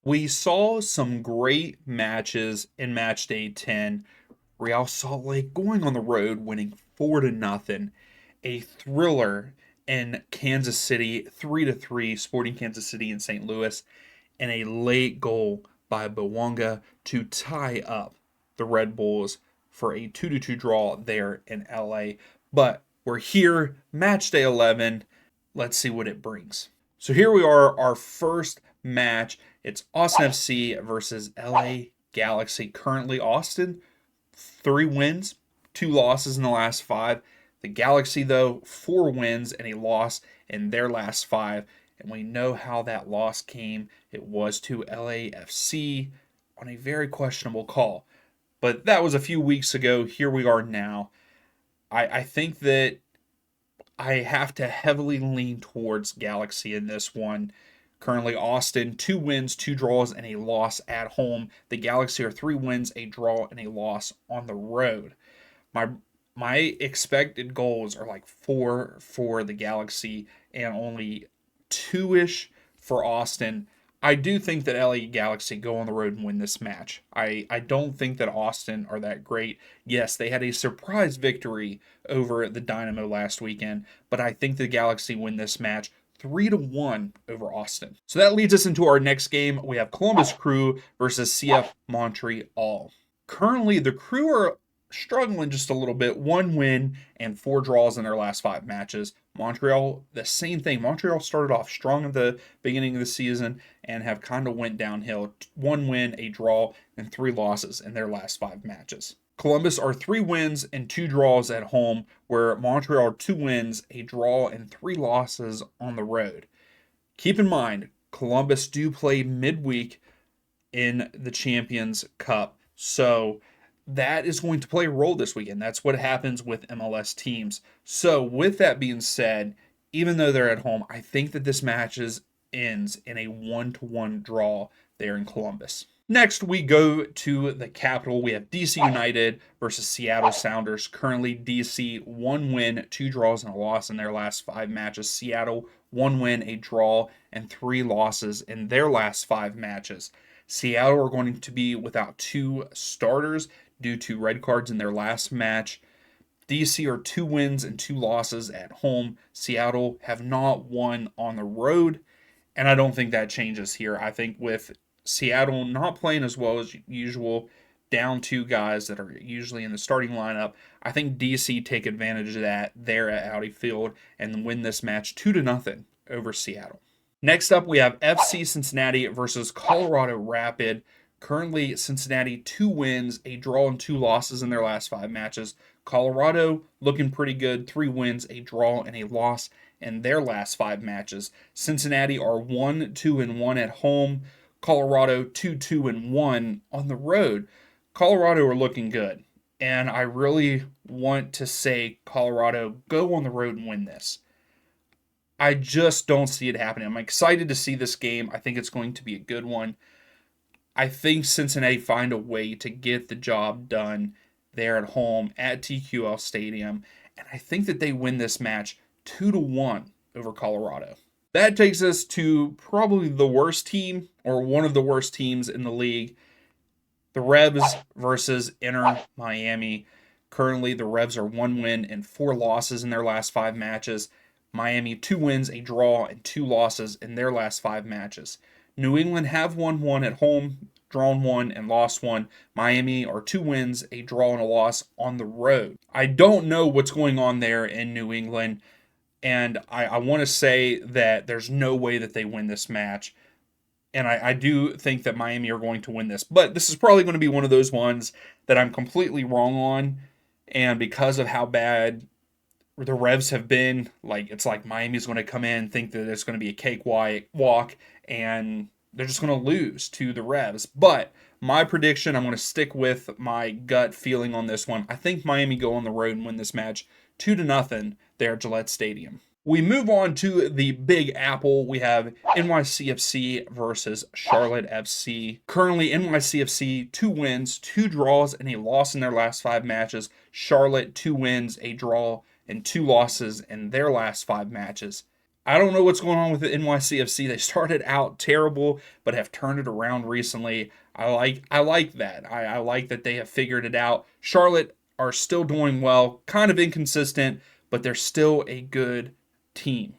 We saw some great matches in match day 10. Real Salt Lake going on the road, winning 4 to nothing. A thriller in Kansas City, 3 to 3, Sporting Kansas City and St. Louis, and a late goal by Bowanga to tie up the Red Bulls for a 2 to 2 draw there in LA. But we're here, match day 11. Let's see what it brings. So here we are, our first match. It's Austin FC versus LA Galaxy. Currently, Austin, 3 wins, 2 losses in the last 5. The Galaxy, though, 4 wins and a loss in their last 5. And we know how that loss came. It was to LAFC on a very questionable call. But that was a few weeks ago. Here we are now. I think that I have to heavily lean towards Galaxy in this one. Currently, Austin, 2 wins, 2 draws, and a loss at home. The Galaxy are 3 wins, a draw, and a loss on the road. My my expected goals are like 4 for the Galaxy and only 2-ish for Austin. I do think that LA Galaxy go on the road and win this match. I don't think that Austin are that great. Yes, they had a surprise victory over the Dynamo last weekend, but I think the Galaxy win this match 3 to 1 over Austin. So that leads us into our next game. We have Columbus Crew versus CF Montreal. Currently, the Crew are struggling just a little bit. 1 win and 4 draws in their last 5 matches. Montreal, the same thing. Montreal started off strong at the beginning of the season and have kind of went downhill. 1 win, a draw, and 3 losses in their last 5 matches. Columbus are 3 wins and 2 draws at home, where Montreal are 2 wins, a draw, and 3 losses on the road. Keep in mind, Columbus do play midweek in the Champions Cup, so that is going to play a role this weekend. That's what happens with MLS teams. So, with that being said, even though they're at home, I think that this ends in a 1-1 draw there in Columbus. Next, we go to the capital. We have DC United versus Seattle Sounders. Currently, DC 1 win, 2 draws, and a loss in their last 5 matches. Seattle 1 win, a draw, and 3 losses in their last 5 matches. Seattle are going to be without 2 starters due to red cards in their last match. DC are 2 wins and 2 losses at home. Seattle have not won on the road, and I don't think that changes here. I think with Seattle not playing as well as usual, down 2 guys that are usually in the starting lineup, I think DC take advantage of that there at Audi Field and win this match 2 to nothing over Seattle. Next up, we have FC Cincinnati versus Colorado Rapid. Currently, Cincinnati 2 wins, a draw, and 2 losses in their last 5 matches. Colorado looking pretty good, 3 wins, a draw, and a loss in their last 5 matches. Cincinnati are 1-2-1 at home. Colorado 2-2-1 on the road. Colorado are looking good, and I really want to say Colorado go on the road and win this. I just don't see it happening. I'm excited to see this game. I think it's going to be a good one. I think Cincinnati find a way to get the job done there at home at TQL Stadium, and I think that they win this match 2 to 1 over Colorado. That takes us to probably the worst team, or one of the worst teams in the league, the Revs versus Inter Miami. Currently, the Revs are 1 win and 4 losses in their last 5 matches. Miami 2 wins, a draw, and 2 losses in their last 5 matches. New England have won 1 at home, drawn 1, and lost 1. Miami are 2 wins, a draw, and a loss on the road. I don't know what's going on there in New England, and I want to say that there's no way that they win this match. And I do think that Miami are going to win this. But this is probably going to be one of those ones that I'm completely wrong on. And because of how bad the Revs have been, it's like Miami's going to come in, think that it's going to be a cakewalk, and they're just going to lose to the Revs. But my prediction, I'm going to stick with my gut feeling on this one. I think Miami go on the road and win this match 2 to nothing there at Gillette Stadium. We move on to the Big Apple. We have NYCFC versus Charlotte FC. Currently, NYCFC 2 wins, 2 draws, and a loss in their last 5 matches. Charlotte 2 wins, a draw, and 2 losses in their last 5 matches. I don't know what's going on with the NYCFC. They started out terrible, but have turned it around recently. I like that. I like that they have figured it out. Charlotte are still doing well, kind of inconsistent, but they're still a good team.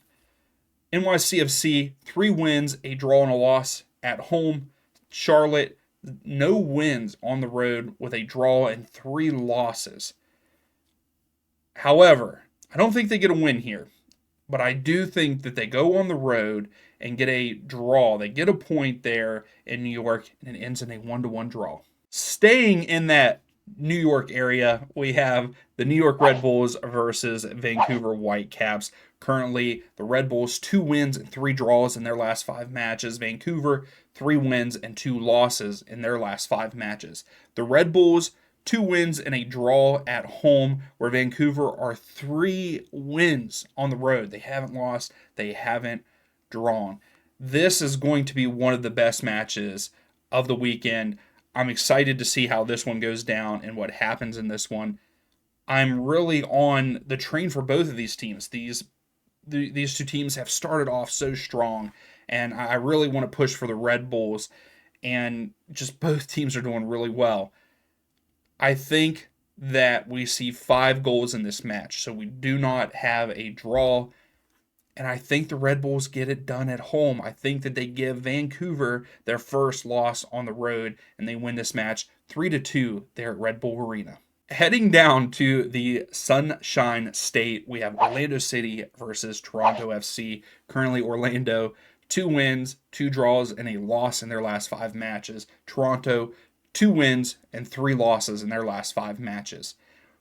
NYCFC, 3 wins, a draw, and a loss at home. Charlotte, no wins on the road with a draw and 3 losses. However, I don't think they get a win here, but I do think that they go on the road and get a draw. They get a point there in New York, and it ends in a 1-1 draw. Staying in that New York area, we have the New York Red Bulls versus Vancouver Whitecaps. Currently, the Red Bulls 2 wins and 3 draws in their last 5 matches. Vancouver 3 wins and 2 losses in their last 5 matches. The Red Bulls 2 wins and a draw at home, where Vancouver are 3 wins on the road. They haven't lost, they haven't drawn. This is going to be one of the best matches of the weekend. I'm excited to see how this one goes down and what happens in this one. I'm really on the train for both of these teams. These 2 teams have started off so strong, and I really want to push for the Red Bulls, and just both teams are doing really well. I think that we see 5 goals in this match, so we do not have a draw, and I think the Red Bulls get it done at home. I think that they give Vancouver their first loss on the road, and they win this match 3-2 there at Red Bull Arena. Heading down to the Sunshine State, we have Orlando City versus Toronto FC. Currently, Orlando, 2 wins, 2 draws, and a loss in their last 5 matches. Toronto, 2 wins and 3 losses in their last 5 matches.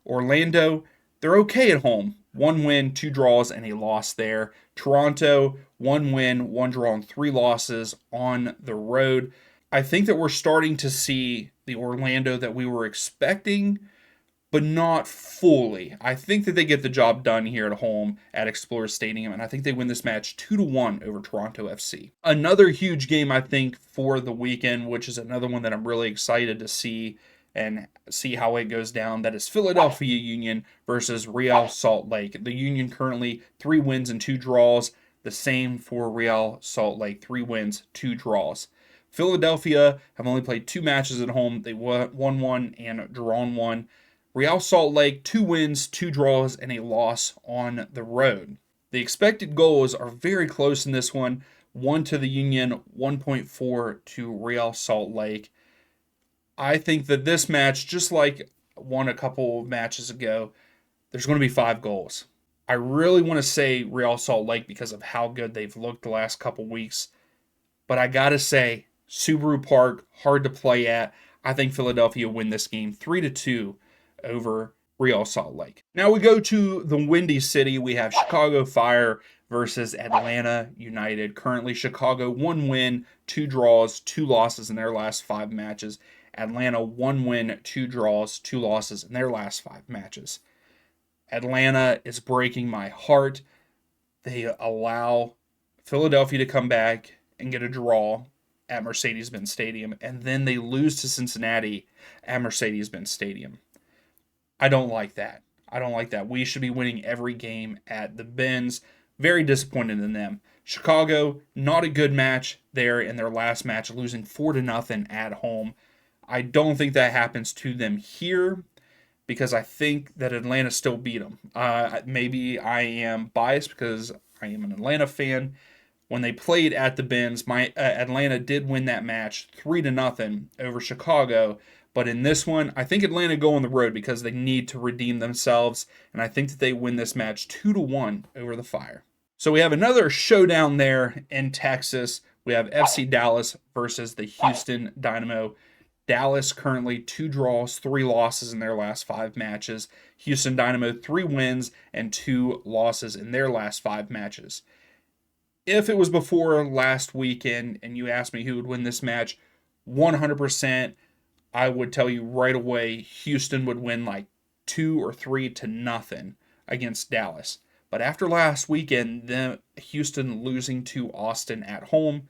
Orlando, they're okay at home. 1 win, 2 draws, and a loss there. Toronto, 1 win, 1 draw, and 3 losses on the road. I think that we're starting to see the Orlando that we were expecting, but not fully. I think that they get the job done here at home at Explorer Stadium, and I think they win this match 2-1 over Toronto FC. Another huge game, I think, for the weekend, which is another one that I'm really excited to see and see how it goes down. That is Philadelphia Union versus Real Salt Lake. The Union currently 3 wins and 2 draws. The same for Real Salt Lake, 3 wins, 2 draws. Philadelphia have only played 2 matches at home. They won 1 and drawn 1. Real Salt Lake, 2 wins, 2 draws, and a loss on the road. The expected goals are very close in this one. 1 to the Union, 1.4 to Real Salt Lake. I think that this match, just like one a couple of matches ago, there's going to be 5 goals. I really want to say Real Salt Lake because of how good they've looked the last couple weeks. But I got to say, Subaru Park, hard to play at. I think Philadelphia win this game 3-2 over Real Salt Lake. Now we go to the Windy City. We have Chicago Fire versus Atlanta United. Currently, Chicago 1 win, 2 draws, 2 losses in their last 5 matches. Atlanta 1 win, 2 draws, 2 losses in their last 5 matches. Atlanta is breaking my heart. They allow Philadelphia to come back and get a draw at Mercedes-Benz Stadium, and then they lose to Cincinnati at Mercedes-Benz Stadium. I don't like that. We should be winning every game at the Benz. Very disappointed in them. Chicago, not a good match there in their last match, losing 4-0 at home. I don't think that happens to them here because I think that Atlanta still beat them. Maybe I am biased because I am an Atlanta fan. When they played at the Benz, Atlanta did win that match 3-0 over Chicago. But in this one, I think Atlanta go on the road because they need to redeem themselves. And I think that they win this match 2-1 over the Fire. So we have another showdown there in Texas. We have FC Dallas versus the Houston Dynamo. Dallas currently 2 draws, 3 losses in their last 5 matches. Houston Dynamo 3 wins and 2 losses in their last 5 matches. If it was before last weekend and you asked me who would win this match, 100%, I would tell you right away Houston would win like 2 or 3-0 against Dallas. But after last weekend, Houston losing to Austin at home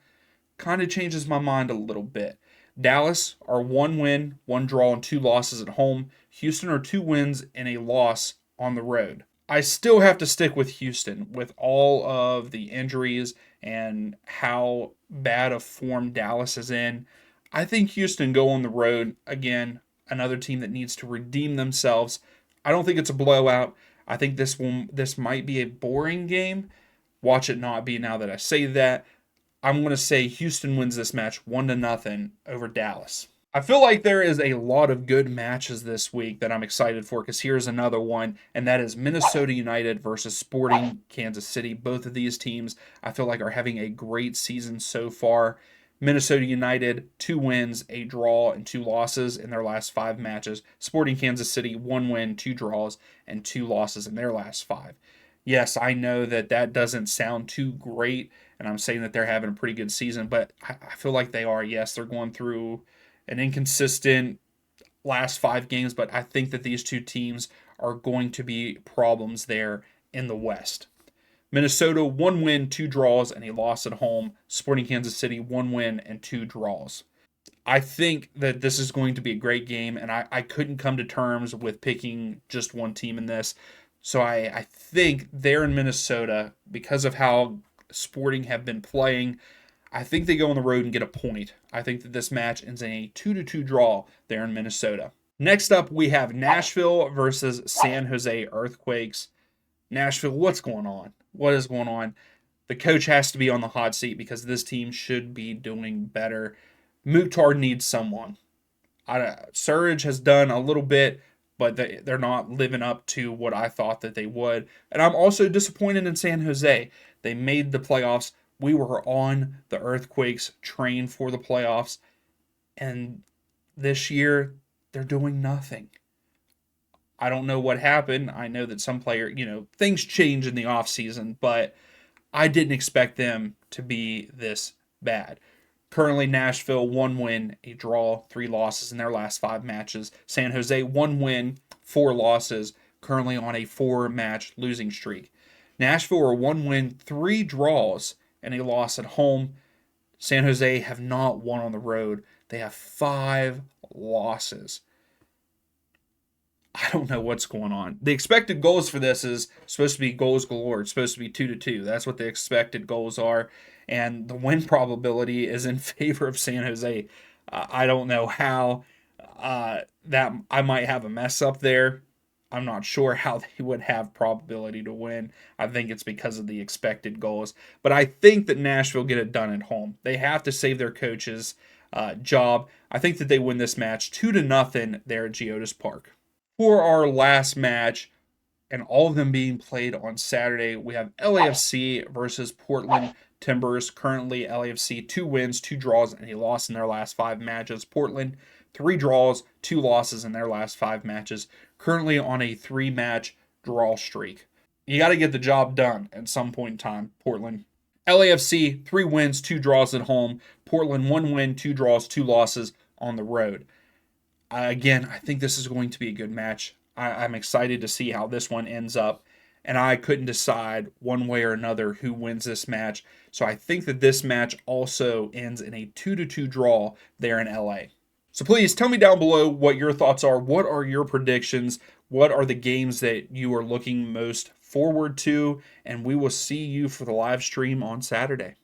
kind of changes my mind a little bit. Dallas are 1 win, 1 draw, and 2 losses at home. Houston are 2 wins and a loss on the road. I still have to stick with Houston with all of the injuries and how bad of form Dallas is in. I think Houston go on the road again, another team that needs to redeem themselves. I don't think it's a blowout. I think this might be a boring game. Watch it not be now that I say that. I'm going to say Houston wins this match 1-0 over Dallas. I feel like there is a lot of good matches this week that I'm excited for because here's another one, and that is Minnesota United versus Sporting Kansas City. Both of these teams I feel like are having a great season so far. Minnesota United, 2 wins, a draw, and 2 losses in their last 5 matches. Sporting Kansas City, 1 win, 2 draws, and 2 losses in their last 5. Yes, I know that doesn't sound too great, and I'm saying that they're having a pretty good season, but I feel like they are. Yes, they're going through an inconsistent last 5 games, but I think that these two teams are going to be problems there in the West. Minnesota, 1 win, 2 draws, and a loss at home. Sporting Kansas City, 1 win and 2 draws. I think that this is going to be a great game, and I couldn't come to terms with picking just one team in this. So I think they're in Minnesota, because of how Sporting have been playing, I think they go on the road and get a point. I think that this match ends in a 2-2 draw there in Minnesota. Next up, we have Nashville versus San Jose Earthquakes. Nashville, what's going on? What is going on? The coach has to be on the hot seat because this team should be doing better. Mukhtar needs someone. Surge has done a little bit, but they're not living up to what I thought that they would. And I'm also disappointed in San Jose. They made the playoffs. We were on the Earthquakes train for the playoffs. And this year, they're doing nothing. I don't know what happened. I know that some player, things change in the offseason, but I didn't expect them to be this bad. Currently, Nashville, 1 win, a draw, 3 losses in their last 5 matches. San Jose, 1 win, 4 losses, currently on a 4-match losing streak. Nashville are 1 win, 3 draws, and a loss at home. San Jose have not won on the road. They have 5 losses. I don't know what's going on. The expected goals for this is supposed to be goals galore. It's supposed to be 2-2. That's what the expected goals are. And the win probability is in favor of San Jose. I don't know how that I might have a mess up there. I'm not sure how they would have probability to win. I think it's because of the expected goals. But I think that Nashville get it done at home. They have to save their coach's job. I think that they win this match 2-0 there at Geodis Park. For our last match, and all of them being played on Saturday, we have LAFC versus Portland Timbers. Currently, LAFC 2 wins, 2 draws, and a loss in their last 5 matches. Portland, 3 draws, 2 losses in their last 5 matches. Currently on a 3-match draw streak. You got to get the job done at some point in time, Portland. LAFC, 3 wins, 2 draws at home. Portland, 1 win, 2 draws, 2 losses on the road. Again, I think this is going to be a good match. I'm excited to see how this one ends up. And I couldn't decide one way or another who wins this match. So I think that this match also ends in a 2-2 draw there in LA. So please tell me down below what your thoughts are. What are your predictions? What are the games that you are looking most forward to? And we will see you for the live stream on Saturday.